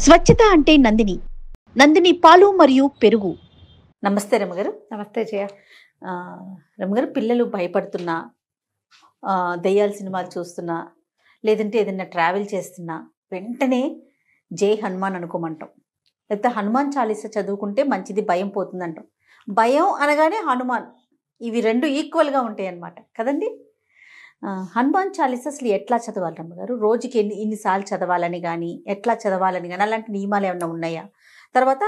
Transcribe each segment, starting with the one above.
స్వచ్ఛత అంటే నందిని. నందిని పాలు మరియు పెరుగు. నమస్తే రమగారు. నమస్తే జయ. రమగారు, పిల్లలు భయపడుతున్నా, దెయ్యాల సినిమాలు చూస్తున్నా, లేదంటే ఏదైనా ట్రావెల్ చేస్తున్నా వెంటనే జై హనుమాన్ అనుకోమంటాం. లేకపోతే హనుమాన్ చాలీసా చదువుకుంటే మంచిది, భయం పోతుందంటాం. భయం అనగానే హనుమాన్, ఇవి రెండు ఈక్వల్గా ఉంటాయి అన్నమాట కదండి. హనుమాన్ చాలీసా అసలు ఎట్లా చదవాలి రమ్మగారు? రోజుకి ఇన్నిసార్లు చదవాలని కానీ, ఎట్లా చదవాలని కానీ అలాంటి నియమాలు ఏమైనా ఉన్నాయా? తర్వాత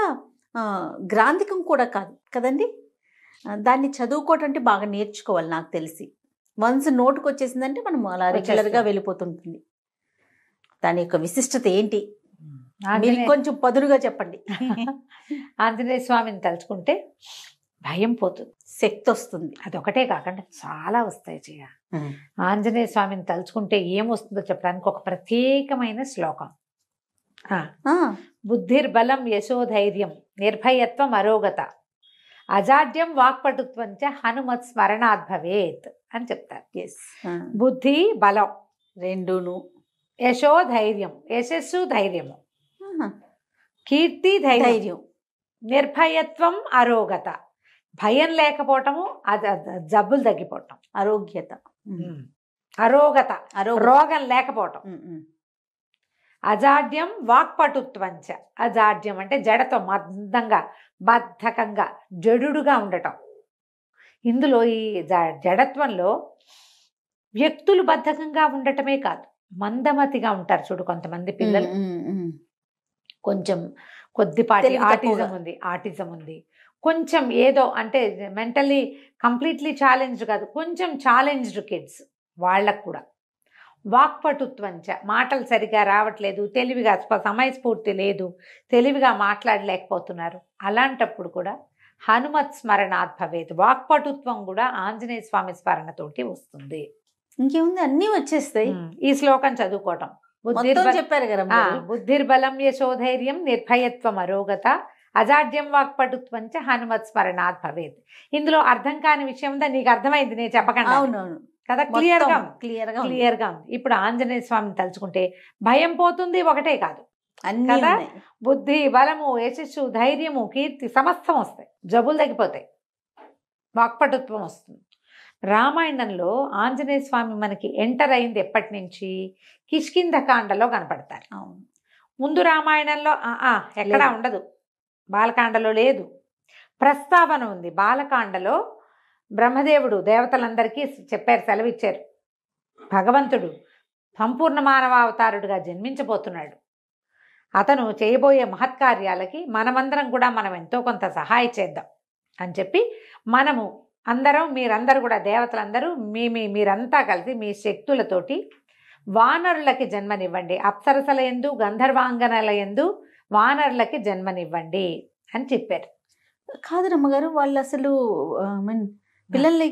గ్రాంధికం కూడా కాదు కదండి, దాన్ని చదువుకోవటం అంటే బాగా నేర్చుకోవాలి నాకు తెలిసి. వన్స్ నోటుకు వచ్చేసిందంటే మనం అలా రెగ్యులర్గా వెళ్ళిపోతుంటుంది. దాని యొక్క విశిష్టత ఏంటి? మీరు కొంచెం పదునుగా చెప్పండి. ఆంజనేయ స్వామిని తలుచుకుంటే భయం పోతుంది, శక్తి వస్తుంది. అదొకటే కాకుండా చాలా వస్తాయి జయ. ఆంజనేయ స్వామిని తలుచుకుంటే ఏమొస్తుందో చెప్పడానికి ఒక ప్రత్యేకమైన శ్లోకం. బుద్ధిర్బలం యశోధైర్యం నిర్భయత్వం అరోగత అజాడ్యం వాక్పటుత్వం చ హనుమత్ స్మరణాత్ భవేత్ అని చెప్తారు. బుద్ధి బలం రెండును, యశోధైర్యం యశస్సు ధైర్యము, కీర్తి ధైర్యం, నిర్భయత్వం అరోగత భయం లేకపోవటము, జబ్బులు తగ్గిపోవటం, ఆరోగ్యత, అరోగత రోగం లేకపోవటం, అజాడ్యం వాక్పటుత్వంచ. అజాడ్యం అంటే జడతో మందంగా బద్ధకంగా జడుగా ఉండటం. ఇందులో ఈ జడత్వంలో వ్యక్తులు బద్ధకంగా ఉండటమే కాదు, మందమతిగా ఉంటారు చూడు కొంతమంది పిల్లలు. కొంచెం కొద్దిపాటి ఆటిజం ఉంది, కొంచెం ఏదో అంటే మెంటల్లీ కంప్లీట్లీ ఛాలెంజ్డ్ కాదు, కొంచెం ఛాలెంజ్డ్ కిడ్స్, వాళ్ళకు కూడా వాక్పటుత్వంచ. మాటలు సరిగా రావట్లేదు, తెలివిగా సమయస్ఫూర్తి లేదు, తెలివిగా మాట్లాడలేకపోతున్నారు. అలాంటప్పుడు కూడా హనుమత్ స్మరణాత్ భవేత్. వాక్పటుత్వం కూడా ఆంజనేయ స్వామి స్మరణతోటి వస్తుంది. ఇంకేముంది, అన్నీ వచ్చేస్తాయి ఈ శ్లోకం చదువుకోవటం. చెప్పారు కదా, బుద్ధిర్బలం యశోధైర్యం నిర్భయత్వం అరోగత అజాడ్యం వాక్పటుత్వంచ హనుమత్ స్మరణాత్ భవేత్. ఇందులో అర్థం కాని విషయం ఉందా? నీకు అర్థమైంది నేను చెప్పకండి. అవునవును కదా, క్లియర్గా ఉంది. ఇప్పుడు ఆంజనేయ స్వామిని తలుచుకుంటే భయం పోతుంది, ఒకటే కాదు కదా, బుద్ధి బలము యశస్సు ధైర్యము కీర్తి సమస్తం వస్తాయి, జబ్బులు తగ్గిపోతాయి, వాక్పటుత్వం వస్తుంది. రామాయణంలో ఆంజనేయ స్వామి మనకి ఎంటర్ అయింది ఎప్పటి నుంచి? కిష్కింధకాండలో కనపడతారు. ముందు రామాయణంలో ఎక్కడా ఉండదు, బాలకాండలో లేదు. ప్రస్తావన ఉంది. బాలకాండలో బ్రహ్మదేవుడు దేవతలందరికీ చెప్పారు, సెలవిచ్చారు, భగవంతుడు సంపూర్ణ మానవావతారుడుగా జన్మించబోతున్నాడు, అతను చేయబోయే మహత్కార్యాలకి మనమందరం కూడా మనం ఎంతో కొంత సహాయం చేద్దాం అని చెప్పి, మనము అందరం మీరందరూ కూడా దేవతలందరూ మీరంతా కలిసి మీ శక్తులతోటి వానరులకి జన్మనివ్వండి, అప్సరసల యందు గంధర్వాంగనల యందు వానరులకి జన్మనివ్వండి అని చెప్పారు. కాదు రమ్మగారు, వాళ్ళు అసలు పిల్లల్ని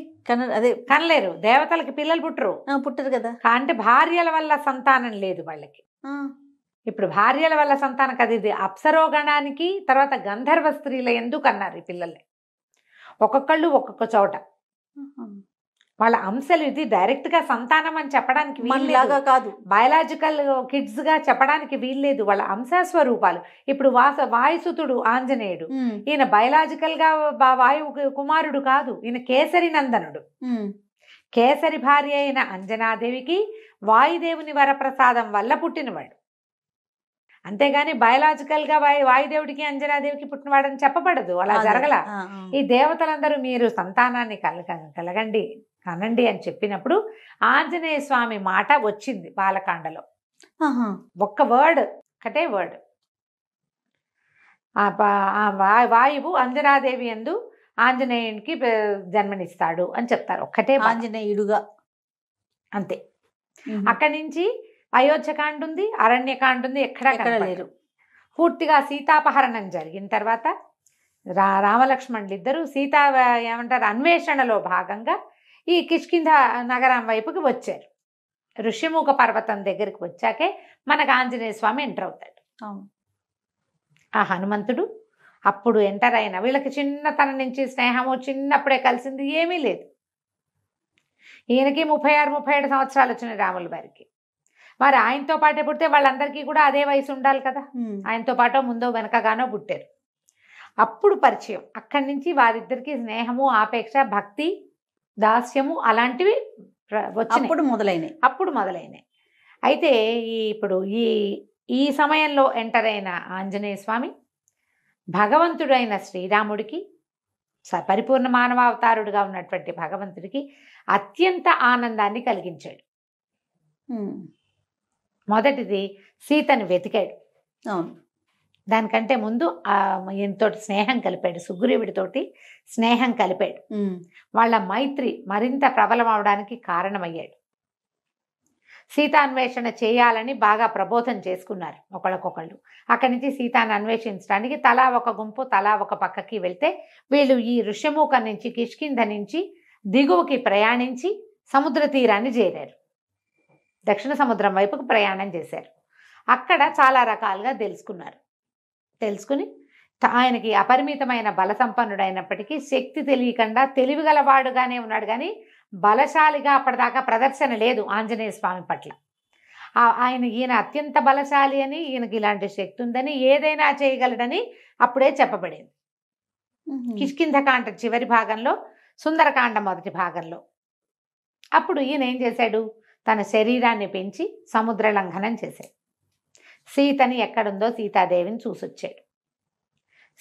కనలేరు, దేవతలకి పిల్లలు పుట్టరు కదా. అంటే భార్యల వల్ల సంతానం లేదు వాళ్ళకి. ఇప్పుడు భార్యల వల్ల సంతానం కదా, ఇది అప్సరోగణానికి తర్వాత గంధర్వ స్త్రీల ఎందుకు అన్నారు ఈ పిల్లల్ని. ఒక్కొక్కళ్ళు ఒక్కొక్క చోట వాళ్ళ అంశాలు. ఇది డైరెక్ట్ గా సంతానం అని చెప్పడానికి వీల్లాగా కాదు, బయలాజికల్ కిడ్స్ గా చెప్పడానికి వీల్లేదు, వాళ్ళ అంశస్వరూపాలు. ఇప్పుడు వాయుసుతుడు ఆంజనేయుడు, ఈయన బయలాజికల్ గా వాయువు కుమారుడు కాదు, ఈయన కేసరి నందనుడు. కేసరి భార్య అయిన అంజనాదేవికి వాయుదేవుని వరప్రసాదం వల్ల పుట్టినవాడు, అంతేగాని బయలాజికల్ గా వాయుదేవుడికి అంజనాదేవికి పుట్టినవాడని చెప్పబడదు, అలా జరగల. ఈ దేవతలందరూ మీరు సంతానాన్ని కనండి అని చెప్పినప్పుడు ఆంజనేయ స్వామి మాట వచ్చింది బాలకాండలో. ఒక్క వర్డ్, ఒకటే వర్డ్, వాయువు అంజనాదేవి యందు ఆంజనేయునికి జన్మనిస్తాడు అని చెప్తారు, ఒక్కటే ఆంజనేయుడుగా, అంతే. అక్కడి నుంచి అయోధ్యకాండ ఉంది, అరణ్యకాండ ఉంది, ఎక్కడా లేరు. పూర్తిగా సీతాపహరణం జరిగిన తర్వాత రామలక్ష్మణులు ఇద్దరు సీతా అన్వేషణలో భాగంగా ఈ కిష్కింధ నగరం వైపుకి వచ్చారు. ఋషిముఖ పర్వతం దగ్గరికి వచ్చాకే మనకు ఆంజనేయ స్వామి ఎంటర్ అవుతాడు. ఆ హనుమంతుడు అప్పుడు ఎంటర్ అయిన వీళ్ళకి చిన్నతనం నుంచి స్నేహము, చిన్నప్పుడే కలిసింది ఏమీ లేదు. ఈయనకి 36-37 సంవత్సరాలు వచ్చినాయి రాముల వారికి. మరి ఆయనతో పాటే పుడితే వాళ్ళందరికీ కూడా అదే వయసు ఉండాలి కదా, ఆయనతో పాటు ముందో వెనకగానో పుట్టారు. అప్పుడు పరిచయం, అక్కడి నుంచి వారిద్దరికి స్నేహము, ఆపేక్ష, భక్తి, దాస్యము అలాంటివి వచ్చినాయి. అప్పుడు మొదలైనాయి. అయితే ఇప్పుడు ఈ సమయంలో ఎంటర్ అయిన ఆంజనేయ స్వామి భగవంతుడైన శ్రీరాముడికి, పరిపూర్ణ మానవావతారుడుగా ఉన్నటువంటి భగవంతుడికి అత్యంత ఆనందాన్ని కలిగించాడు. మొదటిది సీతను వెతికాడు. దానికంటే ముందు ఎంతో స్నేహం కలిపాడు, సుగ్రీవుడితోటి స్నేహం కలిపాడు. వాళ్ళ మైత్రి మరింత ప్రబలం అవడానికి కారణమయ్యాడు. సీతాన్వేషణ చేయాలని బాగా ప్రబోధం చేసుకున్నారు ఒకళ్ళకొకళ్ళు. అక్కడి నుంచి సీతాన్ని అన్వేషించడానికి తలా ఒక గుంపు, తలా ఒక పక్కకి వెళ్తే వీళ్ళు ఈ ఋష్యమూక నుంచి, కిష్కింధ నుంచి దిగువకి ప్రయాణించి సముద్ర తీరాన్ని చేరారు. దక్షిణ సముద్రం వైపుకు ప్రయాణం చేశారు. అక్కడ చాలా రకాలుగా తెలుసుకుని ఆయనకి అపరిమితమైన బల సంపన్నుడైనప్పటికీ శక్తి తెలియకుండా తెలివిగలవాడుగానే ఉన్నాడు, కానీ బలశాలిగా అప్పటిదాకా ప్రదర్శన లేదు ఆంజనేయ స్వామి పట్ల. ఈయన అత్యంత బలశాలి అని, ఈయనకి ఇలాంటి శక్తి ఉందని, ఏదైనా చేయగలడని అప్పుడే చెప్పబడింది. కిష్కింధకాండ చివరి భాగంలో, సుందరకాండ మొదటి భాగంలో. అప్పుడు ఈయన ఏం చేశాడు, తన శరీరాన్ని పెంచి సముద్ర లంఘనం చేశాడు. సీతని ఎక్కడుందో సీతాదేవిని చూసొచ్చాడు.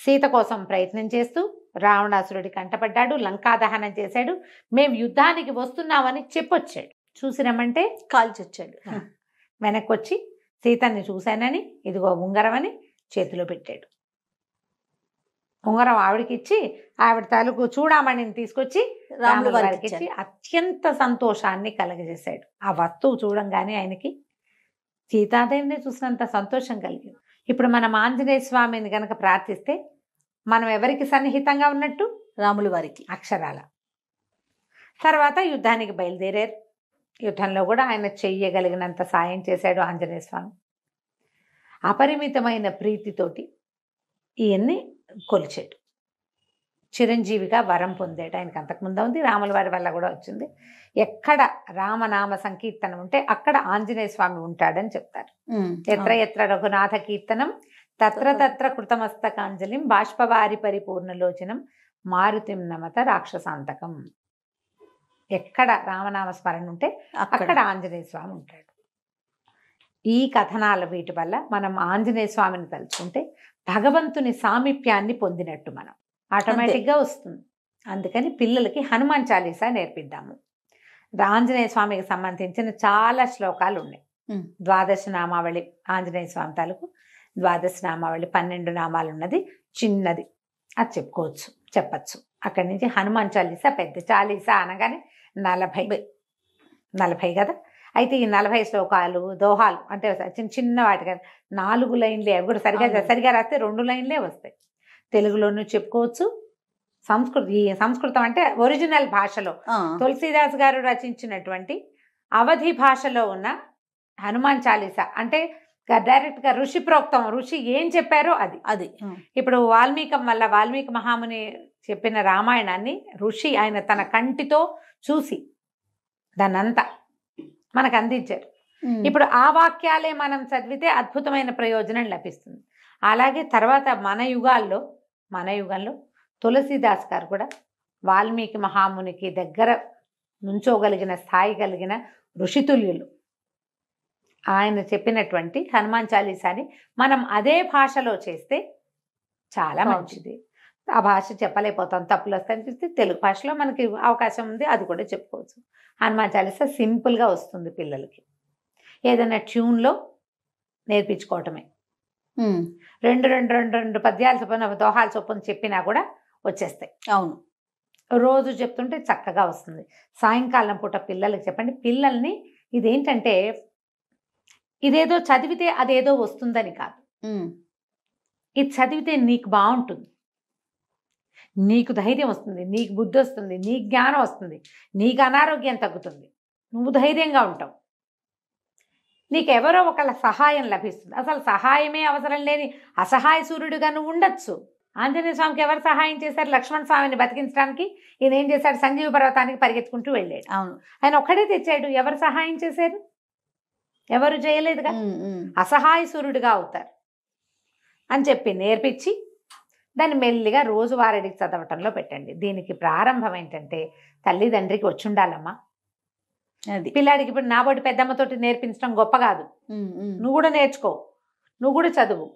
సీత కోసం ప్రయత్నం చేస్తూ రావణాసురుడి కంటపడ్డాడు, లంకాదహనం చేశాడు. మేము యుద్ధానికి వస్తున్నామని చెప్పొచ్చాడు. చూసిరమ్మంటే కాల్చొచ్చాడు. వెనక్కి వచ్చి సీతని చూశానని, ఇదిగో ఉంగరం అని చేతిలో పెట్టాడు. ఉంగరం ఆవిడకి ఇచ్చి, ఆవిడ తాలూకు చూడామణిని తీసుకొచ్చి రాముల వారికి ఇచ్చి అత్యంత సంతోషాన్ని కలగజేశాడు. ఆ వస్తువు చూడంగానే ఆయనకి సీతాదేవిని చూసినంత సంతోషం కలిగింది. ఇప్పుడు మనం ఆంజనేయ స్వామిని కనుక ప్రార్థిస్తే మనం ఎవరికి సన్నిహితంగా ఉన్నట్టు? రాముల వారికి. అక్షరాల. తర్వాత యుద్ధానికి బయలుదేరారు. యుద్ధంలో కూడా ఆయన చెయ్యగలిగినంత సాయం చేశాడు ఆంజనేయ స్వామి. అపరిమితమైన ప్రీతితోటి ఈయన్ని కొలిచాడు. చిరంజీవిగా వరం పొందాడు. ఆయనకు అంతకుముందు ఉంది, రాముల వారి వల్ల కూడా వచ్చింది. ఎక్కడ రామనామ సంకీర్తనం ఉంటే అక్కడ ఆంజనేయ స్వామి ఉంటాడని చెప్తారు. ఎత్ర ఎత్ర రఘునాథ కీర్తనం తత్ర తత్ర కృతమస్తకాంజలిం బాష్పవారి పరిపూర్ణలోచనం మారుతిం నమత రాక్షసాంతకం. ఎక్కడ రామనామ స్మరణ ఉంటే అక్కడ ఆంజనేయ స్వామి ఉంటాడు. ఈ కథనాల వీటి వల్ల మనం ఆంజనేయ స్వామిని తలుచుకుంటే భగవంతుని సామీప్యాన్ని పొందినట్టు మనం ఆటోమేటిక్గా వస్తుంది. అందుకని పిల్లలకి హనుమాన్ చాలీసా నేర్పిద్దాము. ఆంజనేయ స్వామికి సంబంధించిన చాలా శ్లోకాలు ఉన్నాయి. 12 నామావళి, ఆంజనేయ స్వామి తాలూకు 12 నామావళి, 12 నామాలు ఉన్నది, చిన్నది, అది చెప్పచ్చు. అక్కడి నుంచి హనుమాన్ చాలీసా పెద్ద చాలీసా అనగానే 40 కదా. అయితే ఈ 40 శ్లోకాలు, దోహాలు అంటే చిన్న వాటి కదా, 4 లైన్లే. అవి కూడా సరిగా రాస్తే 2 లైన్లే వస్తాయి. తెలుగులోనూ చెప్పుకోవచ్చు. సంస్కృతం అంటే ఒరిజినల్ భాషలో తులసీదాస్ గారు రచించినటువంటి అవధి భాషలో ఉన్న హనుమాన్ చాలీసా అంటే డైరెక్ట్గా ఋషి ప్రోక్తం, ఋషి ఏం చెప్పారో అది. ఇప్పుడు వాల్మీకి మహాముని చెప్పిన రామాయణాన్ని ఋషి ఆయన తన కంటితో చూసి దాన్నంతా మనకు అందించారు. ఇప్పుడు ఆ వాక్యాలే మనం చదివితే అద్భుతమైన ప్రయోజనం లభిస్తుంది. అలాగే తర్వాత మన యుగంలో తులసీదాస్ గారు కూడా వాల్మీకి మహామునికి దగ్గర నుంచోగలిగిన స్థాయి కలిగిన ఋషితుల్యులు. ఆయన చెప్పినటువంటి హనుమాన్ చాలీసాని మనం అదే భాషలో చేస్తే చాలా మంచిది. ఆ భాష చెప్పలేకపోతాం, తప్పులు వస్తాయని చూస్తే తెలుగు భాషలో మనకి అవకాశం ఉంది, అది కూడా చెప్పుకోవచ్చు. హనుమాన్ చాలీసా సింపుల్గా వస్తుంది పిల్లలకి. ఏదైనా ట్యూన్లో నేర్పించుకోవటమే. 2 పద్యాలు చొప్పున, దోహాలు చొప్పున చెప్పినా కూడా వచ్చేస్తాయి. అవును, రోజు చెప్తుంటే చక్కగా వస్తుంది. సాయంకాలం పూట పిల్లలకి చెప్పండి. పిల్లల్ని ఇదేంటంటే ఇదేదో చదివితే అదేదో వస్తుందని కాదు. ఇది చదివితే నీకు బాగుంటుంది, నీకు ధైర్యం వస్తుంది, నీకు బుద్ధి వస్తుంది, నీకు జ్ఞానం వస్తుంది, నీకు అనారోగ్యం తగ్గుతుంది, నువ్వు ధైర్యంగా ఉంటావు, నీకు ఎవరో ఒకళ్ళ సహాయం లభిస్తుంది. అసలు సహాయమే అవసరం లేని అసహాయ సూర్యుడిగా నువ్వు ఉండొచ్చు. ఆంజనేయ స్వామికి ఎవరు సహాయం చేశారు? లక్ష్మణ స్వామిని బతికించడానికి ఈయన ఏం చేశాడు? సంజీవ పర్వతానికి పరిగెత్తుకుంటూ వెళ్ళాడు. అవును, ఆయన ఒక్కడే తెచ్చాడు. ఎవరు సహాయం చేశారు? ఎవరు చేయలేదుగా, అసహాయసురుడిగా అవుతారు అని చెప్పి నేర్పించి దాన్ని మెల్లిగా రోజు వారడికి చదవటంలో పెట్టండి. దీనికి ప్రారంభం ఏంటంటే తల్లిదండ్రికి వచ్చి ఉండాలమ్మా. అది పిల్లాడికి ఇప్పుడు నాబోటి పెద్దమ్మతోటి నేర్పించడం గొప్ప కాదు, నువ్వు కూడా నేర్చుకో, నువ్వు కూడా చదువు.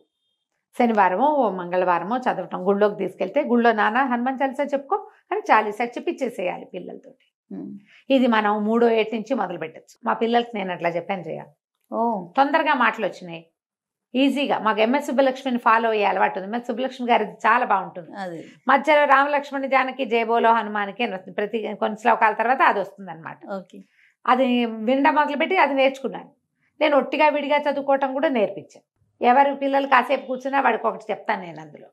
శనివారమో మంగళవారమో చదవటం, గుళ్ళోకి తీసుకెళ్తే గుళ్ళో నాన్న హనుమాన్ చాలీసా చెప్పుకో అని చాలీసా చెప్పిచ్చేసేయాలి పిల్లలతోటి. ఇది మనం 3వ ఏటి నుంచి మొదలు పెట్టచ్చు. మా పిల్లలకి నేను అట్లా చెప్పాను చేయాలి. తొందరగా మాటలు వచ్చినాయి, ఈజీగా. మాకు ఎంఎస్ సుబ్బలక్ష్మిని ఫాలో అయ్యే అలవాటు ఉంది. ఎంఎస్ సుబ్బలక్ష్మి గారిది చాలా బాగుంటుంది. మధ్యలో రామలక్ష్మణి జానకి జయబోలో హనుమానికి అని వస్తుంది, ప్రతి కొన్ని శ్లోకాల తర్వాత అది వస్తుంది అనమాట. అది వినడం మొదలుపెట్టి అది నేర్చుకున్నాను. నేను ఒట్టిగా విడిగా చదువుకోవటం కూడా నేర్పించాను. ఎవరి పిల్లలు కాసేపు కూర్చున్నా వాడికి ఒకటి చెప్తాను నేను. అందులో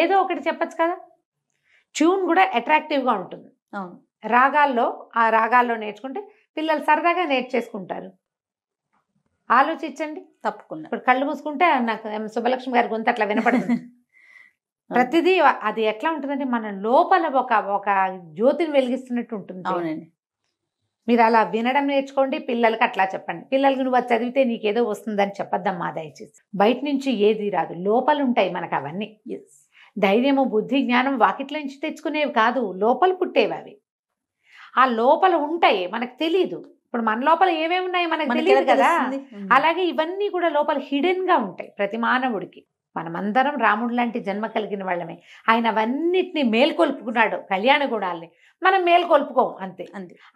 ఏదో ఒకటి చెప్పచ్చు కదా. ట్యూన్ కూడా అట్రాక్టివ్గా ఉంటుంది. రాగాల్లో, ఆ రాగాల్లో నేర్చుకుంటే పిల్లలు సరదాగా నేర్చేసుకుంటారు. ఆలోచించండి. తప్పకుండా. ఇప్పుడు కళ్ళు మూసుకుంటే నాకు సుబ్బలక్ష్మి గారి గొంతు అట్లా వినపడుతుంది. ప్రతిదీ అది ఎట్లా ఉంటుందంటే మన లోపల ఒక జ్యోతిని వెలిగిస్తున్నట్టు ఉంటుంది. అవునండి. మీరు అలా వినడం నేర్చుకోండి, పిల్లలకి అట్లా చెప్పండి. పిల్లలకి నువ్వు చదివితే నీకేదో వస్తుందని చెప్పొద్దమ్మా దయచేసి. బయట నుంచి ఏది రాదు, లోపల ఉంటాయి మనకు అవన్నీ. ధైర్యము, బుద్ధి, జ్ఞానం వాకిట్లో నుంచి తెచ్చుకునేవి కాదు, లోపల పుట్టేవి అవి. ఆ లోపల ఉంటాయి, మనకు తెలీదు. ఇప్పుడు మన లోపల ఏమేమి ఉన్నాయో మనకు తెలియదు కదా. అలాగే ఇవన్నీ కూడా లోపల హిడెన్ గా ఉంటాయి ప్రతి మానవుడికి. మనమందరం రాముడు లాంటి జన్మ కలిగిన వాళ్ళమే. ఆయన అవన్నిటిని మేల్కొల్పుకున్నాడు, కళ్యాణ గుణాలని. మనం మేల్కొల్పుకోం అంతే.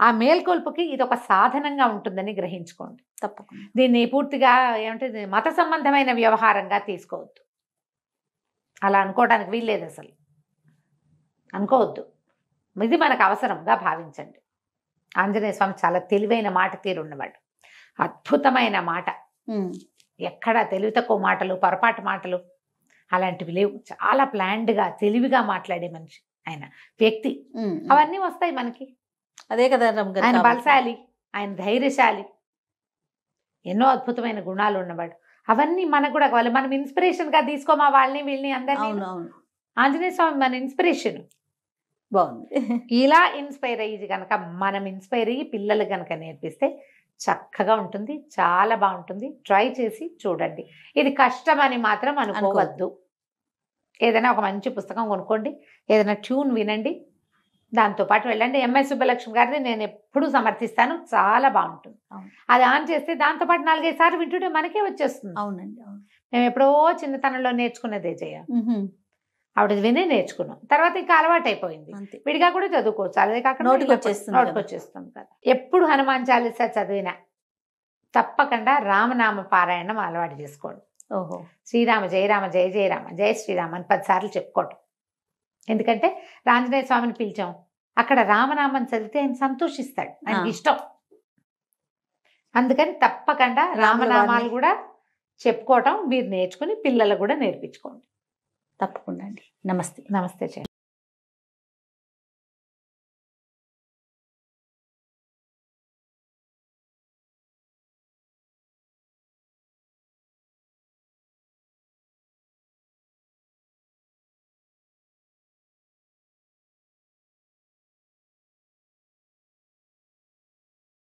ఆ మేల్కొల్పుకి ఇది ఒక సాధనంగా ఉంటుందని గ్రహించుకోండి. తప్పకుండా. దీన్ని పూర్తిగా ఏమంటే మత సంబంధమైన వ్యవహారంగా తీసుకోవద్దు. అలా అనుకోవడానికి వీల్లేదు, అసలు అనుకోవద్దు. ఇది మనకు అవసరంగా భావించండి. ఆంజనేయ స్వామి చాలా తెలివైన మాట తీరున్నవాడు, అద్భుతమైన మాట. ఎక్కడ తెలివి తక్కువ మాటలు, పొరపాటు మాటలు అలాంటివి లేవు. చాలా ప్లాన్డ్గా, తెలివిగా మాట్లాడే మనిషి ఆయన, వ్యక్తి. అవన్నీ వస్తాయి మనకి. అదే కదా, ఆయన బలశాలి, ఆయన ధైర్యశాలి, ఎన్నో అద్భుతమైన గుణాలు ఉన్నవాడు. అవన్నీ మనకు కూడా కావాలి. మనం ఇన్స్పిరేషన్ గా తీసుకోమా వాళ్ళని వీళ్ళని అందరినీ. ఆంజనేయ స్వామి మన ఇన్స్పిరేషన్. బాగుంది. ఇలా ఇన్స్పైర్ అయ్యి కనుక మనం ఇన్స్పైర్ అయ్యి పిల్లలు కనుక నేర్పిస్తే చక్కగా ఉంటుంది, చాలా బాగుంటుంది. ట్రై చేసి చూడండి. ఇది కష్టం అని మాత్రం అనుకోవద్దు. ఏదైనా ఒక మంచి పుస్తకం కొనుక్కోండి, ఏదైనా ట్యూన్ వినండి, దాంతోపాటు వెళ్ళండి. ఎంఎస్ సుబ్బలక్ష్మి గారిది నేను ఎప్పుడూ సమర్థిస్తాను, చాలా బాగుంటుంది. అది ఆన్ చేస్తే దాంతోపాటు 4-5 సార్లు వింటుంటే మనకే వచ్చేస్తుంది. అవునండి. మేము ఎప్పుడో చిన్నతనంలో నేర్చుకున్నదే చేయ, ఆవిడ వినే నేర్చుకున్నాం. తర్వాత ఇంకా అలవాటు అయిపోయింది. విడిగా కూడా చదువుకోవచ్చు, అదే కాక నోటికి వచ్చేస్తుంది కదా. ఎప్పుడు హనుమాన్ చాలీసా చదివినా తప్పకుండా రామనామ పారాయణం అలవాటు చేసుకోండి. శ్రీరామ జయ రామ జయ జయ రామ జయ శ్రీరామ అని 10 సార్లు చెప్పుకోవటం. ఎందుకంటే ఆంజనేయ స్వామిని పిలిచాం, అక్కడ రామనామం చదివితే ఆయన సంతోషిస్తాడు, ఆయనకి ఇష్టం. అందుకని తప్పకుండా రామనామాలు కూడా చెప్పుకోవటం మీరు నేర్చుకుని పిల్లలకు కూడా నేర్పించుకోండి. తప్పకుండా అండి. నమస్తే. నమస్తే.